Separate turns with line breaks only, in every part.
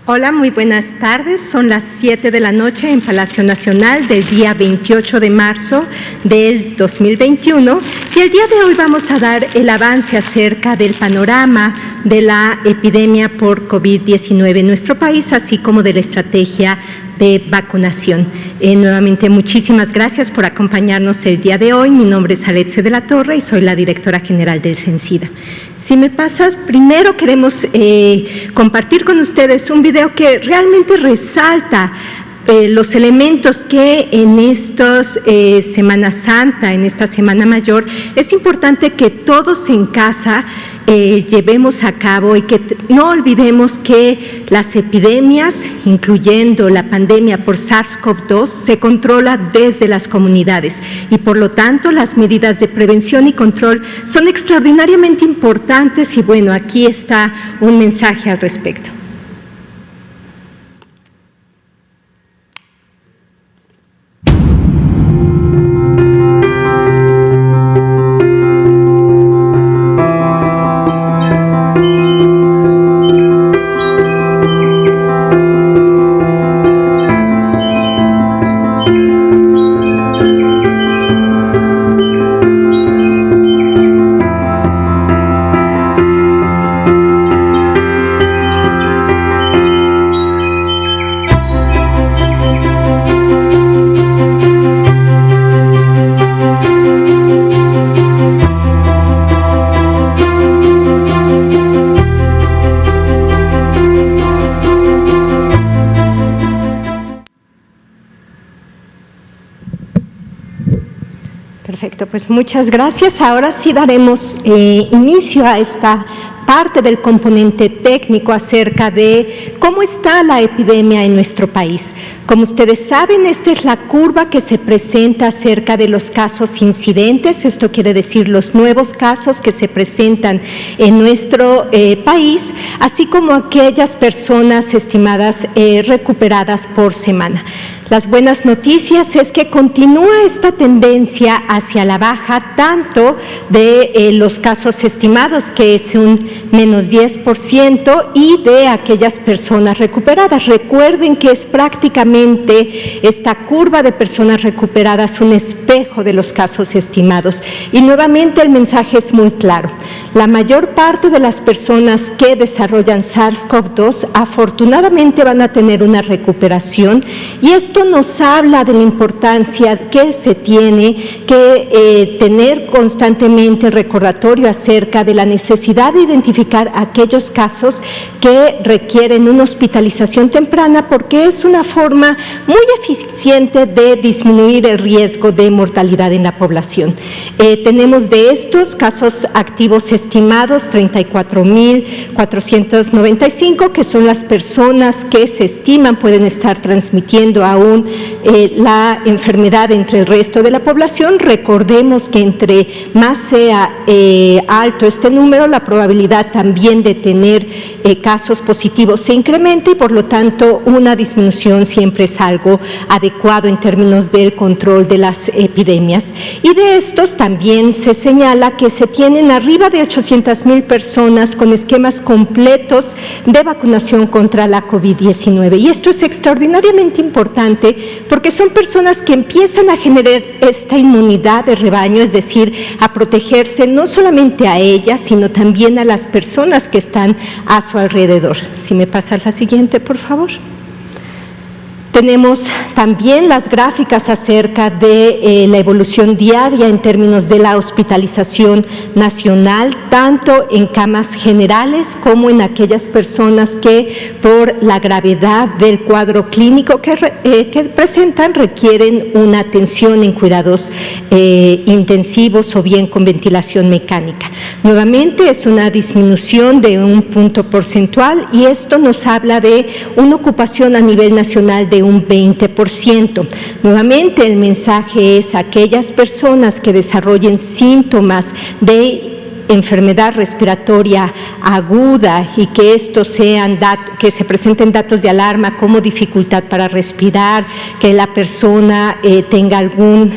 Hola, muy buenas tardes. Son las 7 de la noche en Palacio Nacional del día 28 de marzo del 2021 y el día de hoy vamos a dar el avance acerca del panorama de la epidemia por COVID-19 en nuestro país, así como de la estrategia de vacunación. Nuevamente, muchísimas gracias por acompañarnos el día de hoy. Mi nombre es Alexia de la Torre y soy la directora general del CENSIDA. Si me pasas, primero queremos compartir con ustedes un video que realmente resalta los elementos que en estos Semana Santa, en esta Semana Mayor, es importante que todos en casa llevemos a cabo y que no olvidemos que las epidemias, incluyendo la pandemia por SARS-CoV-2, se controla desde las comunidades y por lo tanto las medidas de prevención y control son extraordinariamente importantes y bueno, aquí está un mensaje al respecto. Perfecto, pues muchas gracias. Ahora sí daremos inicio a esta parte del componente técnico acerca de cómo está la epidemia en nuestro país. Como ustedes saben, esta es la curva que se presenta acerca de los casos incidentes, esto quiere decir los nuevos casos que se presentan en nuestro país, así como aquellas personas estimadas recuperadas por semana. Las buenas noticias es que continúa esta tendencia hacia la baja, tanto de los casos estimados, que es un menos 10%, y de aquellas personas recuperadas. Recuerden que es prácticamente esta curva de personas recuperadas un espejo de los casos estimados. Y nuevamente el mensaje es muy claro. La mayor parte de las personas que desarrollan SARS-CoV-2 afortunadamente van a tener una recuperación y esto nos habla de la importancia que se tiene que tener constantemente recordatorio acerca de la necesidad de identificar aquellos casos que requieren una hospitalización temprana, porque es una forma muy eficiente de disminuir el riesgo de mortalidad en la población. Tenemos de estos casos activos estimados 34.495, que son las personas que se estiman pueden estar transmitiendo aún la enfermedad entre el resto de la población. Recordemos que entre más sea alto este número, la probabilidad también de tener casos positivos se incrementa y por lo tanto una disminución siempre es algo adecuado en términos del control de las epidemias. Y de estos también se señala que se tienen arriba de 800,000 personas con esquemas completos de vacunación contra la COVID-19 y esto es extraordinariamente importante porque son personas que empiezan a generar esta inmunidad de rebaño, es decir, a protegerse no solamente a ellas, sino también a las personas que están a su alrededor. Si me pasas la siguiente, por favor. Tenemos también las gráficas acerca de la evolución diaria en términos de la hospitalización nacional, tanto en camas generales como en aquellas personas que por la gravedad del cuadro clínico que presentan requieren una atención en cuidados intensivos o bien con ventilación mecánica. Nuevamente es una disminución de un punto porcentual y esto nos habla de una ocupación a nivel nacional de un 20%. Nuevamente el mensaje es aquellas personas que desarrollen síntomas de enfermedad respiratoria aguda y que estos que se presenten datos de alarma como dificultad para respirar, que la persona tenga algún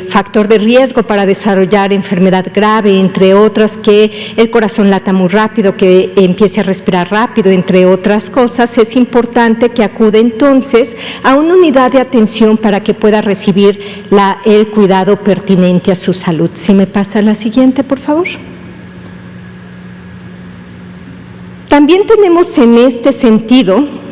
factor de riesgo para desarrollar enfermedad grave, entre otras, que el corazón lata muy rápido, que empiece a respirar rápido, entre otras cosas, es importante que acude entonces a una unidad de atención para que pueda recibir el cuidado pertinente a su salud. Si me pasa la siguiente, por favor. También tenemos en este sentido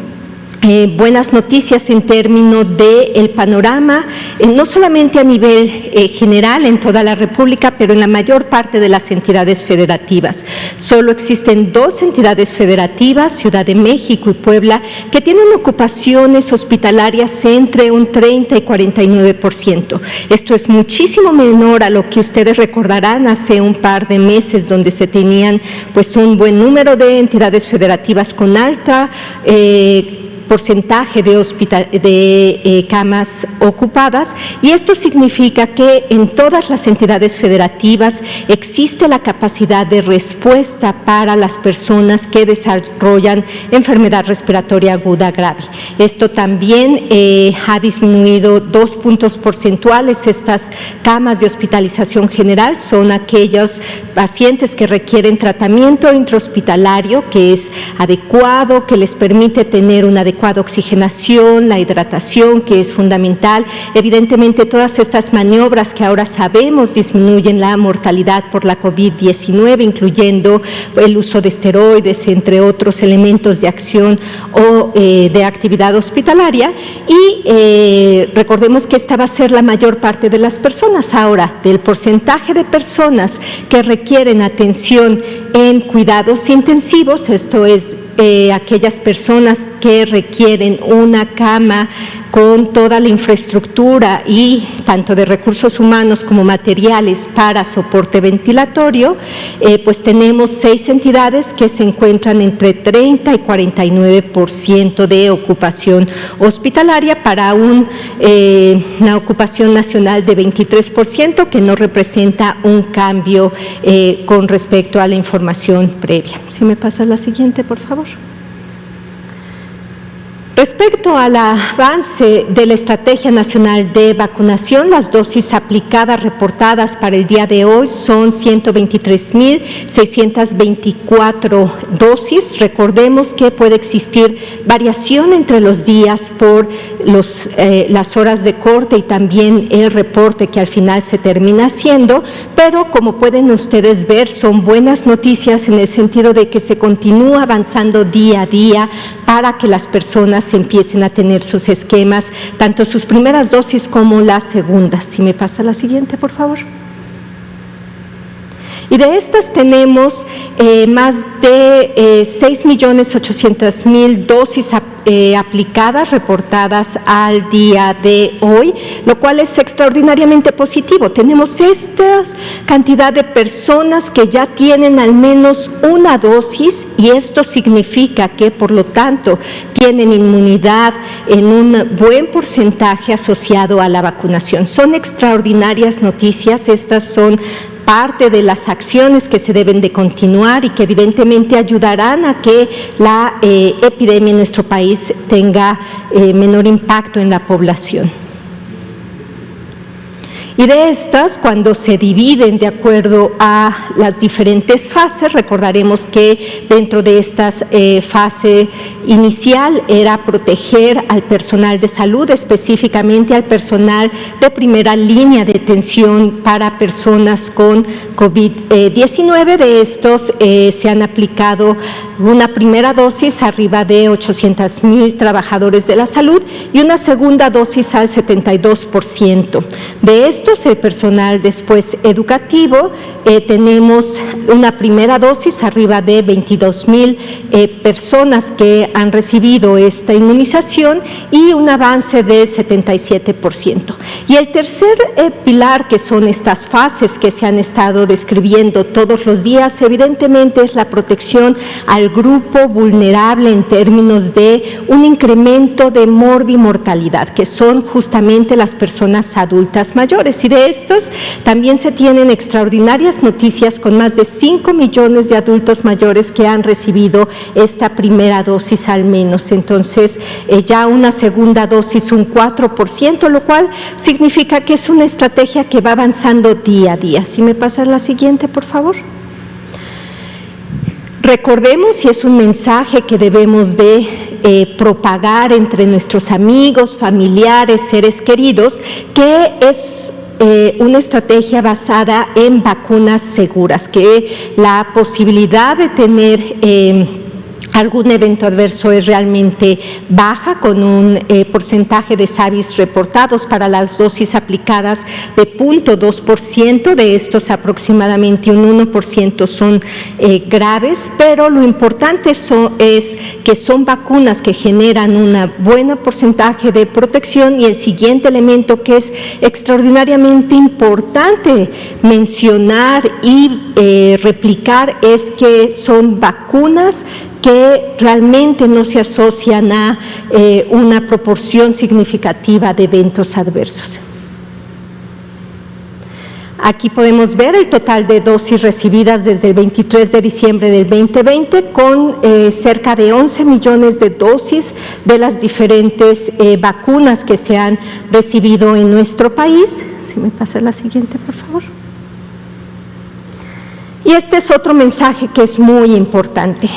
buenas noticias en términos del panorama, no solamente a nivel general en toda la República, pero en la mayor parte de las entidades federativas. Solo existen 2 entidades federativas, Ciudad de México y Puebla, que tienen ocupaciones hospitalarias entre un 30 y 49%. Esto es muchísimo menor a lo que ustedes recordarán hace un par de meses, donde se tenían pues un buen número de entidades federativas con alta porcentaje de camas ocupadas, y esto significa que en todas las entidades federativas existe la capacidad de respuesta para las personas que desarrollan enfermedad respiratoria aguda grave. Esto también ha disminuido 2 puntos porcentuales. Estas camas de hospitalización general son aquellos pacientes que requieren tratamiento intrahospitalario que es adecuado, que les permite tener una adecuada oxigenación, la hidratación, que es fundamental. Evidentemente, todas estas maniobras que ahora sabemos disminuyen la mortalidad por la COVID-19, incluyendo el uso de esteroides, entre otros elementos de acción o de actividad hospitalaria, y recordemos que esta va a ser la mayor parte de las personas. Ahora, del porcentaje de personas que requieren atención en cuidados intensivos, esto es aquellas personas que requieren una cama con toda la infraestructura y tanto de recursos humanos como materiales para soporte ventilatorio, pues tenemos 6 entidades que se encuentran entre 30 y 49% de ocupación hospitalaria para una ocupación nacional de 23%, que no representa un cambio con respecto a la información previa. Si me pasa la siguiente, por favor. Respecto al avance de la Estrategia Nacional de Vacunación, las dosis aplicadas reportadas para el día de hoy son 123.624 dosis. Recordemos que puede existir variación entre los días por las horas de corte y también el reporte que al final se termina haciendo, pero como pueden ustedes ver, son buenas noticias en el sentido de que se continúa avanzando día a día para que las personas empiecen a tener sus esquemas, tanto sus primeras dosis como las segundas. Si me pasa la siguiente, por favor. Y de estas tenemos más de 6.800.000 dosis aplicadas, reportadas al día de hoy, lo cual es extraordinariamente positivo. Tenemos esta cantidad de personas que ya tienen al menos una dosis, y esto significa que, por lo tanto, tienen inmunidad en un buen porcentaje asociado a la vacunación. Son extraordinarias noticias. Estas son parte de las acciones que se deben de continuar y que evidentemente ayudarán a que la epidemia en nuestro país tenga menor impacto en la población. Y de estas, cuando se dividen de acuerdo a las diferentes fases, recordaremos que dentro de esta fase inicial era proteger al personal de salud, específicamente al personal de primera línea de atención para personas con COVID-19. De estos se han aplicado una primera dosis arriba de 800.000 trabajadores de la salud y una segunda dosis al 72%. De estos, el personal después educativo, tenemos una primera dosis arriba de 22.000 personas que han recibido esta inmunización y un avance del 77%. Y el tercer pilar, que son estas fases que se han estado describiendo todos los días, evidentemente es la protección al grupo vulnerable en términos de un incremento de morbimortalidad, que son justamente las personas adultas mayores. mayores, y de estos también se tienen extraordinarias noticias con más de 5 millones de adultos mayores que han recibido esta primera dosis al menos. Entonces, ya una segunda dosis un 4%, lo cual significa que es una estrategia que va avanzando día a día. Si me pasa la siguiente, por favor. Recordemos, y es un mensaje que debemos de propagar entre nuestros amigos, familiares, seres queridos, que es una estrategia basada en vacunas seguras, que la posibilidad de tener algún evento adverso es realmente baja, con un porcentaje de SAVIs reportados para las dosis aplicadas de 0.2%, de estos aproximadamente un 1% son graves, pero lo importante es que son vacunas que generan un buen porcentaje de protección. Y el siguiente elemento que es extraordinariamente importante mencionar y replicar es que son vacunas que realmente no se asocian a una proporción significativa de eventos adversos. Aquí podemos ver el total de dosis recibidas desde el 23 de diciembre del 2020, con cerca de 11 millones de dosis de las diferentes vacunas que se han recibido en nuestro país. Si me pasa la siguiente, por favor. Y este es otro mensaje que es muy importante.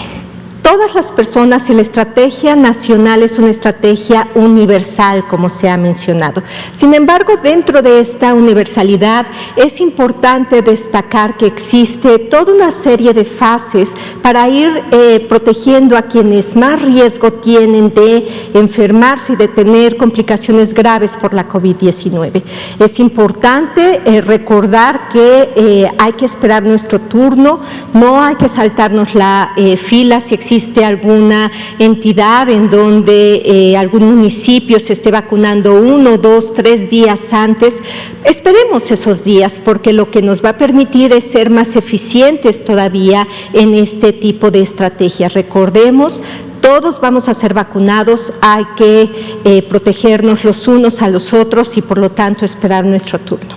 Todas las personas, y la estrategia nacional es una estrategia universal, como se ha mencionado. Sin embargo, dentro de esta universalidad es importante destacar que existe toda una serie de fases para ir protegiendo a quienes más riesgo tienen de enfermarse y de tener complicaciones graves por la COVID-19. Es importante recordar que hay que esperar nuestro turno, no hay que saltarnos la fila si existe alguna entidad en donde algún municipio se esté vacunando 1, 2, 3 días antes. Esperemos esos días, porque lo que nos va a permitir es ser más eficientes todavía en este tipo de estrategias. Recordemos, todos vamos a ser vacunados, hay que protegernos los unos a los otros y por lo tanto esperar nuestro turno.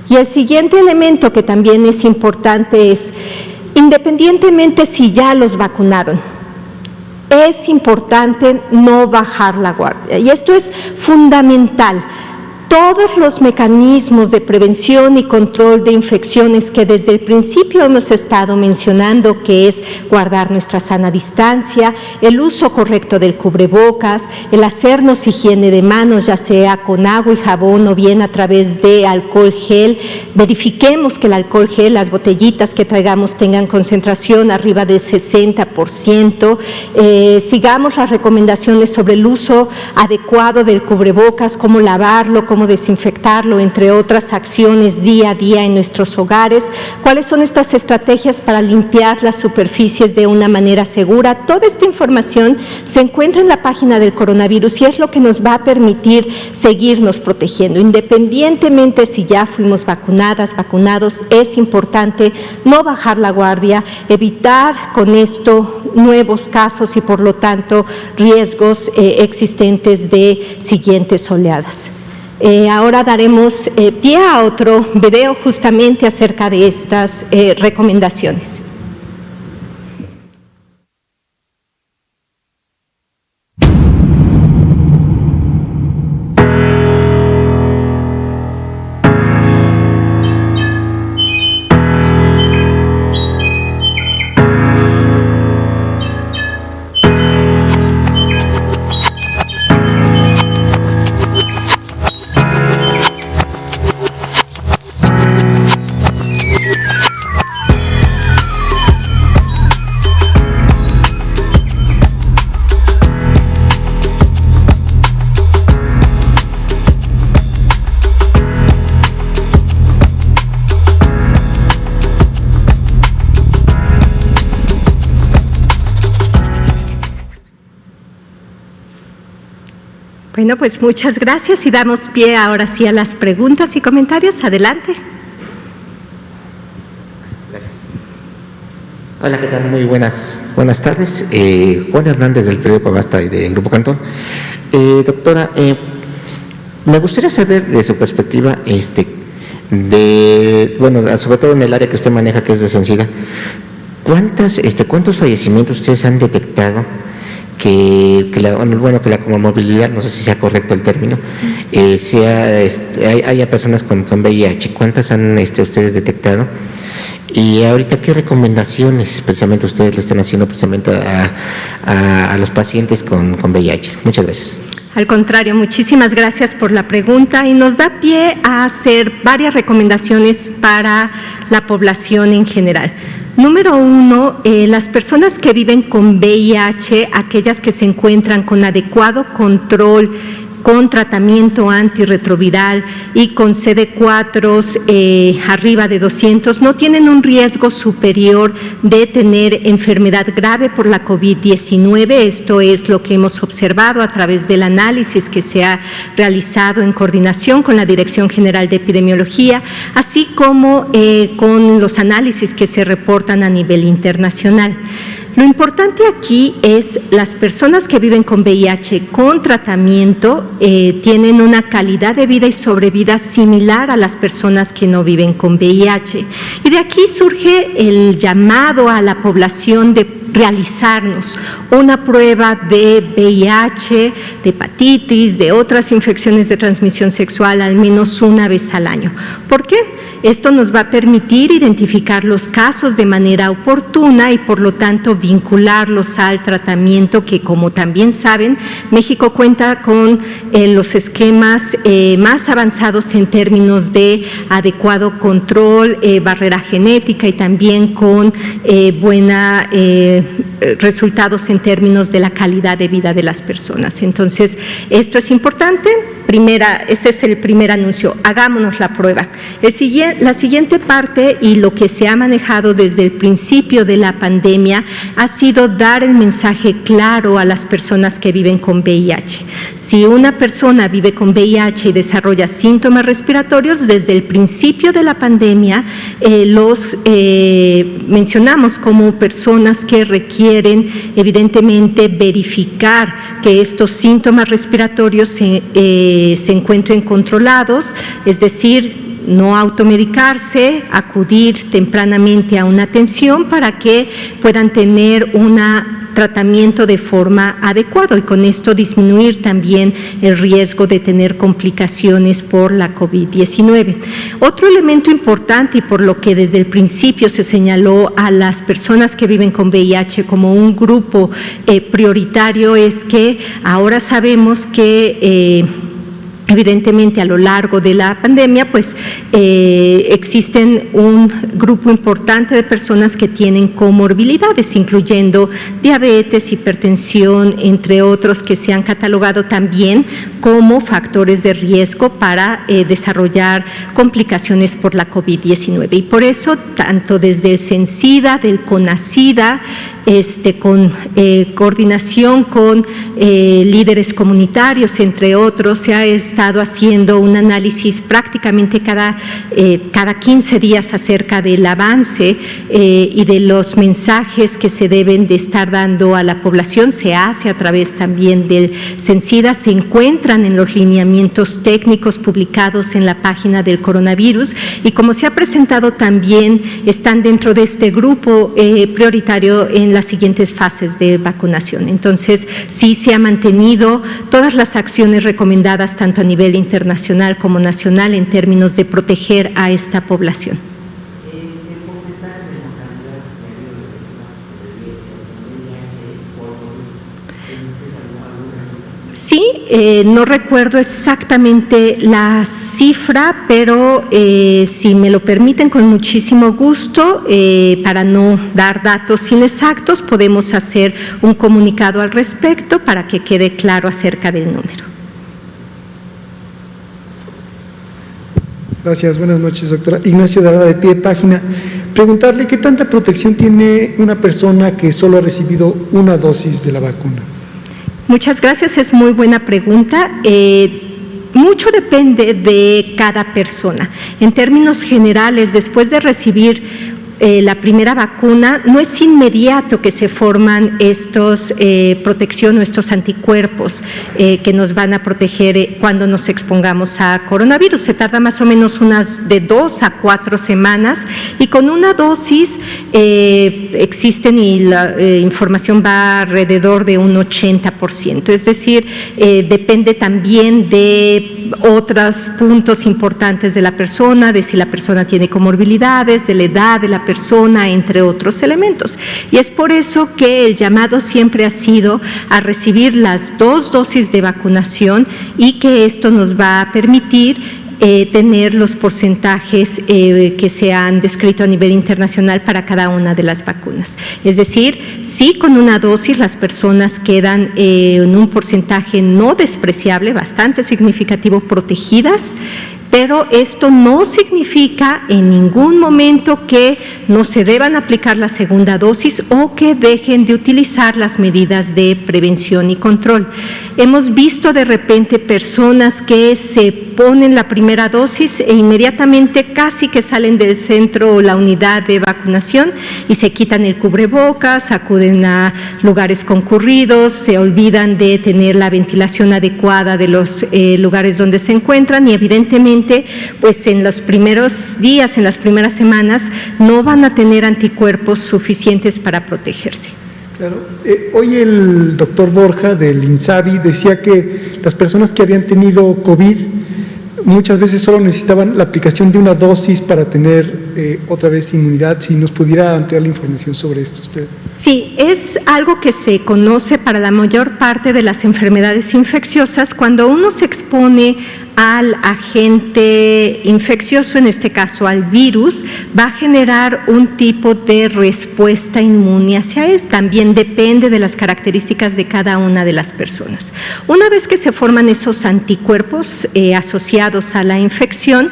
Y el siguiente elemento que también es importante es, independientemente si ya los vacunaron, es importante no bajar la guardia, y esto es fundamental. Todos los mecanismos de prevención y control de infecciones que desde el principio hemos estado mencionando, que es guardar nuestra sana distancia, el uso correcto del cubrebocas, el hacernos higiene de manos, ya sea con agua y jabón o bien a través de alcohol gel. Verifiquemos que el alcohol gel, las botellitas que traigamos tengan concentración arriba del 60%. Sigamos las recomendaciones sobre el uso adecuado del cubrebocas, cómo lavarlo, cómo desinfectarlo, entre otras acciones día a día en nuestros hogares. ¿Cuáles son estas estrategias para limpiar las superficies de una manera segura? Toda esta información se encuentra en la página del coronavirus y es lo que nos va a permitir seguirnos protegiendo. Independientemente si ya fuimos vacunadas, vacunados, es importante no bajar la guardia, evitar con esto nuevos casos y por lo tanto riesgos existentes de siguientes oleadas. Ahora daremos pie a otro video justamente acerca de estas recomendaciones. Bueno, pues muchas gracias y damos pie ahora sí a las preguntas y comentarios. Adelante.
Gracias. Hola, ¿qué tal? Muy buenas tardes. Juan Hernández del periódico Basta y de Grupo Cantón. Doctora, me gustaría saber de su perspectiva sobre todo en el área que usted maneja, que es de SENSIDA, ¿cuántos fallecimientos ustedes han detectado que la comorbilidad, no sé si sea correcto el término, haya personas con VIH? ¿Cuántas han ustedes detectado? Y ahorita, ¿qué recomendaciones precisamente ustedes le están haciendo precisamente a los pacientes con VIH? Muchas gracias.
Al contrario, muchísimas gracias por la pregunta y nos da pie a hacer varias recomendaciones para la población en general. Número 1, las personas que viven con VIH, aquellas que se encuentran con adecuado control, con tratamiento antirretroviral y con CD4 arriba de 200, no tienen un riesgo superior de tener enfermedad grave por la COVID-19. Esto es lo que hemos observado a través del análisis que se ha realizado en coordinación con la Dirección General de Epidemiología, así como con los análisis que se reportan a nivel internacional. Lo importante aquí es las personas que viven con VIH con tratamiento tienen una calidad de vida y sobrevida similar a las personas que no viven con VIH. Y de aquí surge el llamado a la población de realizarnos una prueba de VIH, de hepatitis, de otras infecciones de transmisión sexual al menos una vez al año. ¿Por qué? Esto nos va a permitir identificar los casos de manera oportuna y por lo tanto vincularlos al tratamiento que, como también saben, México cuenta con los esquemas más avanzados en términos de adecuado control, barrera genética y también con buena resultados en términos de la calidad de vida de las personas. Entonces, esto es importante. Ese es el primer anuncio, hagámonos la prueba. La siguiente parte y lo que se ha manejado desde el principio de la pandemia ha sido dar el mensaje claro a las personas que viven con VIH. Si una persona vive con VIH y desarrolla síntomas respiratorios, desde el principio de la pandemia los mencionamos como personas que requieren evidentemente verificar que estos síntomas respiratorios se encuentren controlados, es decir, no automedicarse, acudir tempranamente a una atención para que puedan tener un tratamiento de forma adecuada y con esto disminuir también el riesgo de tener complicaciones por la COVID-19. Otro elemento importante y por lo que desde el principio se señaló a las personas que viven con VIH como un grupo prioritario es que ahora sabemos que evidentemente a lo largo de la pandemia pues existen un grupo importante de personas que tienen comorbilidades, incluyendo diabetes, hipertensión, entre otros que se han catalogado también como factores de riesgo para desarrollar complicaciones por la COVID-19. Y por eso, tanto desde el SENSIDA, del CONACYDA, con coordinación con líderes comunitarios, entre otros, se ha estado haciendo un análisis prácticamente cada 15 días acerca del avance y de los mensajes que se deben de estar dando a la población. Se hace a través también del SENSIDA, se encuentran en los lineamientos técnicos publicados en la página del coronavirus y como se ha presentado también están dentro de este grupo prioritario en las siguientes fases de vacunación. Entonces, sí se han mantenido todas las acciones recomendadas tanto a nivel internacional como nacional en términos de proteger a esta población. Sí, no recuerdo exactamente la cifra, pero si me lo permiten, con muchísimo gusto, para no dar datos inexactos, podemos hacer un comunicado al respecto para que quede claro acerca del número.
Gracias, buenas noches, doctora. Ignacio de Alba, de Pie de Página. Preguntarle qué tanta protección tiene una persona que solo ha recibido una dosis de la vacuna.
Muchas gracias, es muy buena pregunta. Mucho depende de cada persona. En términos generales, después de recibir la primera vacuna, no es inmediato que se forman estos protección o estos anticuerpos que nos van a proteger cuando nos expongamos a coronavirus. Se tarda más o menos unas de 2 a 4 semanas y con una dosis existen y la información va alrededor de un 80%. Es decir, depende también de otros puntos importantes de la persona, de si la persona tiene comorbilidades, de la edad de la persona, entre otros elementos. Y es por eso que el llamado siempre ha sido a recibir las 2 dosis de vacunación y que esto nos va a permitir tener los porcentajes que se han descrito a nivel internacional para cada una de las vacunas. Es decir, sí, con una dosis las personas quedan en un porcentaje no despreciable, bastante significativo, protegidas, pero esto no significa en ningún momento que no se deban aplicar la segunda dosis o que dejen de utilizar las medidas de prevención y control. Hemos visto de repente personas que se ponen la primera dosis e inmediatamente casi que salen del centro o la unidad de vacunación y se quitan el cubrebocas, acuden a lugares concurridos, se olvidan de tener la ventilación adecuada de los lugares donde se encuentran y evidentemente pues en los primeros días, en las primeras semanas, no van a tener anticuerpos suficientes para protegerse.
Claro. Hoy el doctor Borja del INSABI decía que las personas que habían tenido COVID muchas veces solo necesitaban la aplicación de una dosis para tener otra vez inmunidad. Si nos pudiera ampliar la información sobre esto usted.
Sí, es algo que se conoce para la mayor parte de las enfermedades infecciosas. Cuando uno se expone al agente infeccioso, en este caso al virus, va a generar un tipo de respuesta inmune hacia él. También depende de las características de cada una de las personas. Una vez que se forman esos anticuerpos asociados a la infección,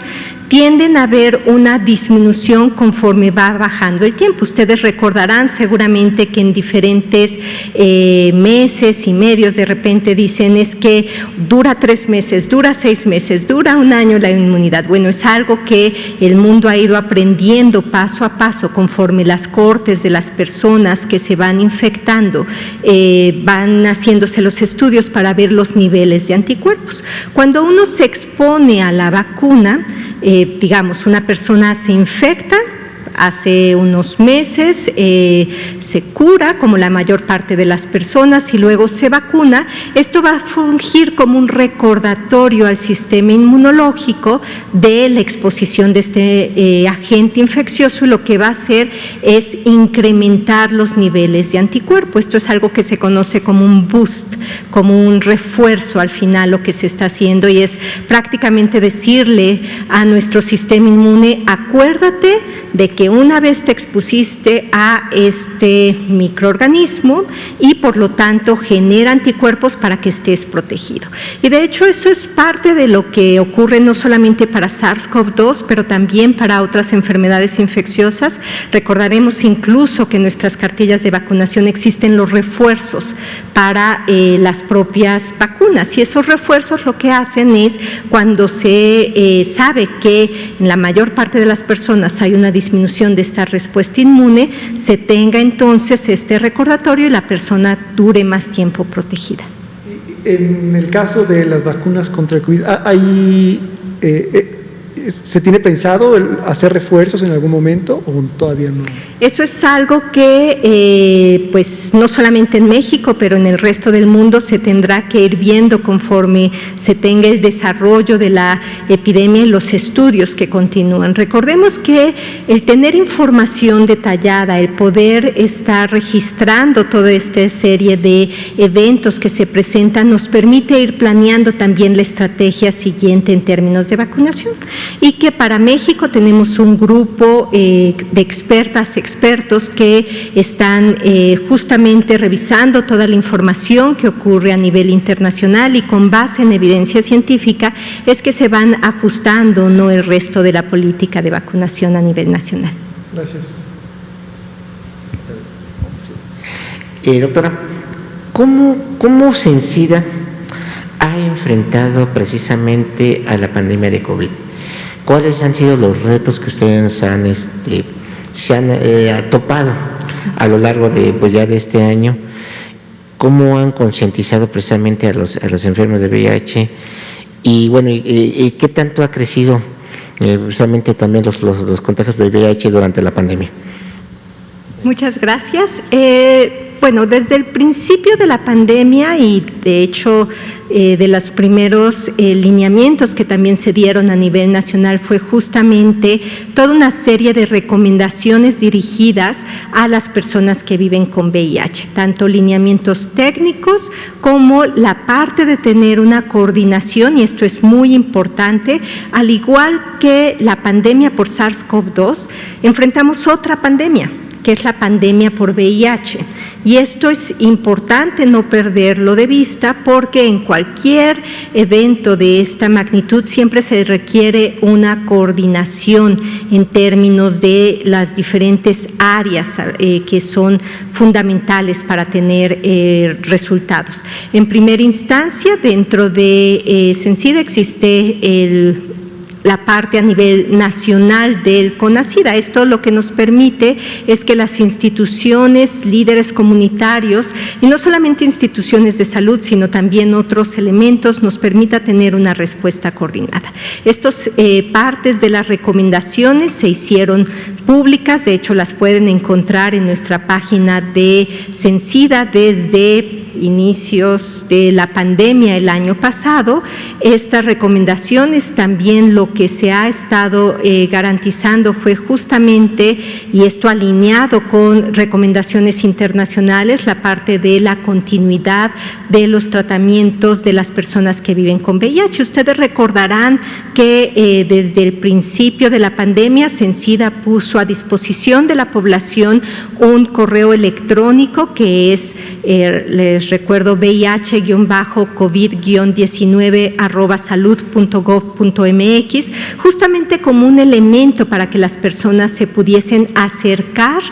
tienden a haber una disminución conforme va bajando el tiempo. Ustedes recordarán seguramente que en diferentes meses y medios de repente dicen es que dura 3 meses, dura 6 meses, dura 1 año la inmunidad. Bueno, es algo que el mundo ha ido aprendiendo paso a paso conforme las cohortes de las personas que se van infectando van haciéndose los estudios para ver los niveles de anticuerpos. Cuando uno se expone a la vacuna, digamos, una persona se infecta, hace unos meses se cura, como la mayor parte de las personas, y luego se vacuna. Esto va a fungir como un recordatorio al sistema inmunológico de la exposición de este agente infeccioso, y lo que va a hacer es incrementar los niveles de anticuerpo. Esto es algo que se conoce como un boost, como un refuerzo al final lo que se está haciendo, y es prácticamente decirle a nuestro sistema inmune: acuérdate de que una vez te expusiste a este microorganismo y por lo tanto genera anticuerpos para que estés protegido. Y de hecho eso es parte de lo que ocurre no solamente para SARS-CoV-2, pero también para otras enfermedades infecciosas. Recordaremos incluso que en nuestras cartillas de vacunación existen los refuerzos para las propias vacunas, y esos refuerzos lo que hacen es, cuando se sabe que en la mayor parte de las personas hay una disminución de esta respuesta inmune, se tenga entonces este recordatorio y la persona dure más tiempo protegida.
En el caso de las vacunas contra el COVID, ¿se tiene pensado hacer refuerzos en algún momento o todavía no?
Eso es algo que, pues no solamente en México, pero en el resto del mundo se tendrá que ir viendo conforme se tenga el desarrollo de la epidemia y los estudios que continúan. Recordemos que el tener información detallada, el poder estar registrando toda esta serie de eventos que se presentan, nos permite ir planeando también la estrategia siguiente en términos de vacunación. Y que para México tenemos un grupo de expertos que están justamente revisando toda la información que ocurre a nivel internacional, y con base en evidencia científica es que se van ajustando, ¿no?, el resto de la política de vacunación a nivel nacional.
Gracias.
Doctora, ¿cómo Sencida ha enfrentado precisamente a la pandemia de COVID? ¿Cuáles han sido los retos que ustedes han se han topado a lo largo de, pues ya de este año, cómo han concientizado precisamente a los enfermos de VIH y bueno, y qué tanto ha crecido precisamente también los contagios de VIH durante la pandemia.
Muchas gracias. Bueno, desde el principio de la pandemia y de hecho de los primeros lineamientos que también se dieron a nivel nacional fue justamente toda una serie de recomendaciones dirigidas a las personas que viven con VIH, tanto lineamientos técnicos como la parte de tener una coordinación, y esto es muy importante, al igual que la pandemia por SARS-CoV-2, enfrentamos otra pandemia, que es la pandemia por VIH. Y esto es importante no perderlo de vista porque en cualquier evento de esta magnitud siempre se requiere una coordinación en términos de las diferentes áreas que son fundamentales para tener resultados. En primera instancia, dentro de CENSIDA existe la parte a nivel nacional del CONACYDA. Esto lo que nos permite es que las instituciones, líderes comunitarios, y no solamente instituciones de salud, sino también otros elementos, nos permita tener una respuesta coordinada. Estas partes de las recomendaciones se hicieron públicas, de hecho las pueden encontrar en nuestra página de CENSIDA desde inicios de la pandemia el año pasado. Estas recomendaciones también lo que se ha estado garantizando fue justamente, y esto alineado con recomendaciones internacionales, la parte de la continuidad de los tratamientos de las personas que viven con VIH. Ustedes recordarán que desde el principio de la pandemia CENSIDA puso a disposición de la población un correo electrónico que es, les recuerdo, VIH-COVID-19@salud.gov.mx, justamente como un elemento para que las personas se pudiesen acercar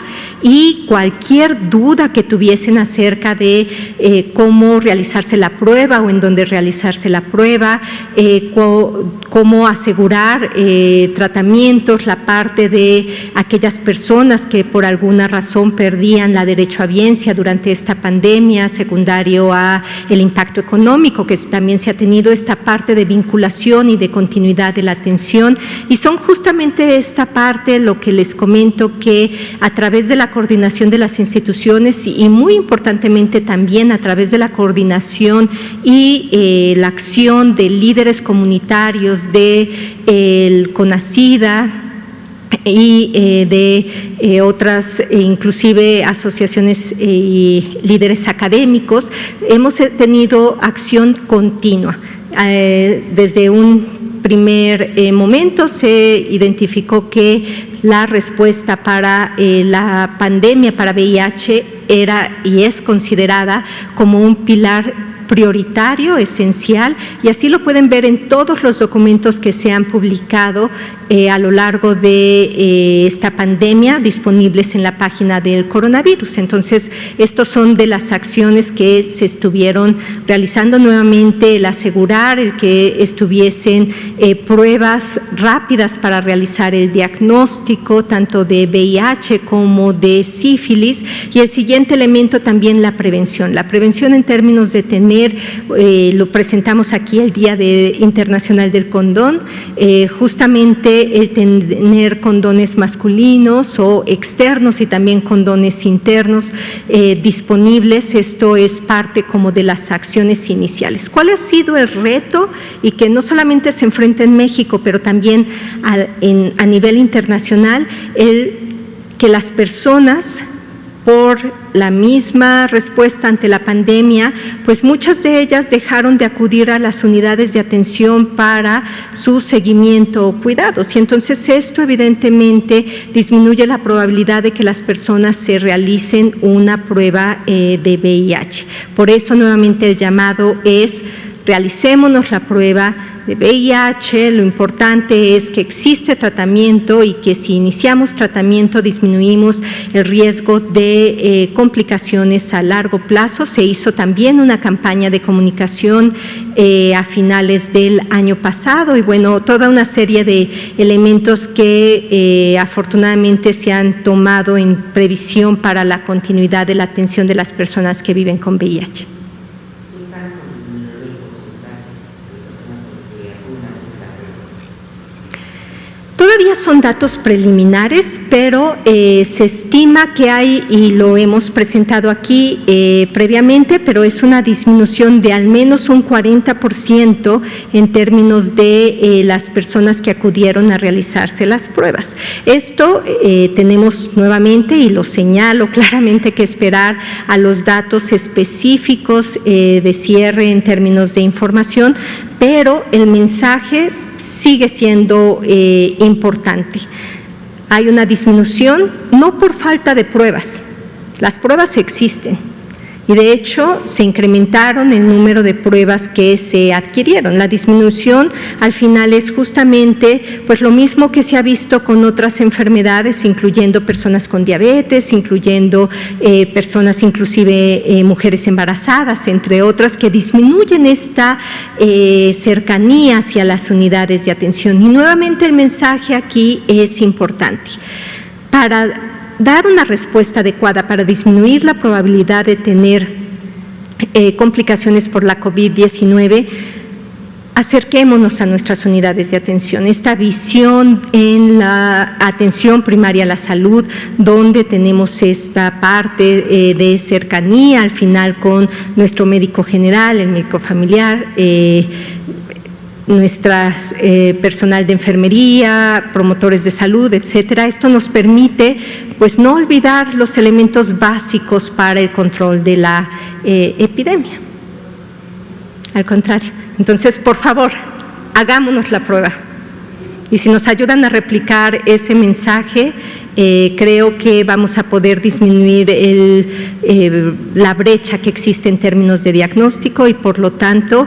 y cualquier duda que tuviesen acerca de cómo realizarse la prueba o en dónde realizarse la prueba, cómo asegurar tratamientos, la parte de aquellas personas que por alguna razón perdían la derechohabiencia durante esta pandemia, secundario a el impacto económico, que también se ha tenido esta parte de vinculación y de continuidad de la atención, y son justamente esta parte lo que les comento, que a través de la coordinación de las instituciones y muy importantemente también a través de la coordinación y la acción de líderes comunitarios del CONACYDA y de otras inclusive asociaciones y líderes académicos, hemos tenido acción continua. Desde un primer momento se identificó que la respuesta para la pandemia para VIH era y es considerada como un pilar prioritario, esencial, y así lo pueden ver en todos los documentos que se han publicado a lo largo de esta pandemia, disponibles en la página del coronavirus. Entonces, estos son de las acciones que se estuvieron realizando. Nuevamente, el asegurar el que estuviesen pruebas rápidas para realizar el diagnóstico, tanto de VIH como de sífilis, y el siguiente elemento también la prevención. La prevención en términos de tener, lo presentamos aquí el Día Internacional del Condón, justamente el tener condones masculinos o externos y también condones internos disponibles. Esto es parte como de las acciones iniciales. ¿Cuál ha sido el reto? Y que no solamente se enfrenta en México, pero también a nivel internacional, que las personas, por la misma respuesta ante la pandemia, pues muchas de ellas dejaron de acudir a las unidades de atención para su seguimiento o cuidados, y entonces esto evidentemente disminuye la probabilidad de que las personas se realicen una prueba de VIH. Por eso nuevamente el llamado es: realicémonos la prueba, de VIH, lo importante es que existe tratamiento y que si iniciamos tratamiento disminuimos el riesgo de complicaciones a largo plazo. Se hizo también una campaña de comunicación a finales del año pasado y bueno, toda una serie de elementos que afortunadamente se han tomado en previsión para la continuidad de la atención de las personas que viven con VIH. Todavía son datos preliminares, pero se estima que hay, y lo hemos presentado aquí previamente, pero es una disminución de al menos un 40% en términos de las personas que acudieron a realizarse las pruebas. Esto tenemos nuevamente, y lo señalo claramente, que esperar a los datos específicos de cierre en términos de información, pero el mensaje sigue siendo importante. Hay una disminución, no por falta de pruebas, las pruebas existen y de hecho se incrementaron el número de pruebas que se adquirieron. La disminución al final es justamente pues lo mismo que se ha visto con otras enfermedades, incluyendo personas con diabetes, incluyendo personas inclusive mujeres embarazadas, entre otras, que disminuyen esta cercanía hacia las unidades de atención. Y nuevamente el mensaje aquí es importante. Para dar una respuesta adecuada, para disminuir la probabilidad de tener complicaciones por la COVID-19, acerquémonos a nuestras unidades de atención. Esta visión en la atención primaria a la salud, donde tenemos esta parte de cercanía al final con nuestro médico general, el médico familiar, nuestras personal de enfermería, promotores de salud, etcétera. Esto nos permite pues no olvidar los elementos básicos para el control de la epidemia. Al contrario. Entonces, por favor, hagámonos la prueba. Y si nos ayudan a replicar ese mensaje, creo que vamos a poder disminuir la brecha que existe en términos de diagnóstico y, por lo tanto,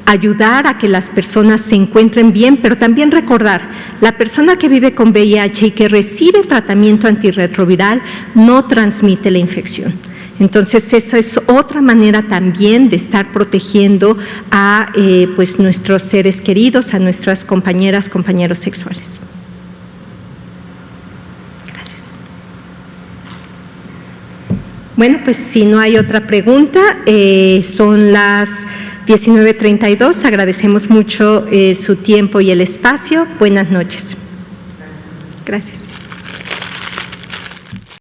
ayudar a que las personas se encuentren bien, pero también recordar, la persona que vive con VIH y que recibe tratamiento antirretroviral no transmite la infección. Entonces, esa es otra manera también de estar protegiendo a pues nuestros seres queridos, a nuestras compañeras, compañeros sexuales. Gracias. Bueno, pues si no hay otra pregunta, son las 19:32, agradecemos mucho su tiempo y el espacio. Buenas noches. Gracias.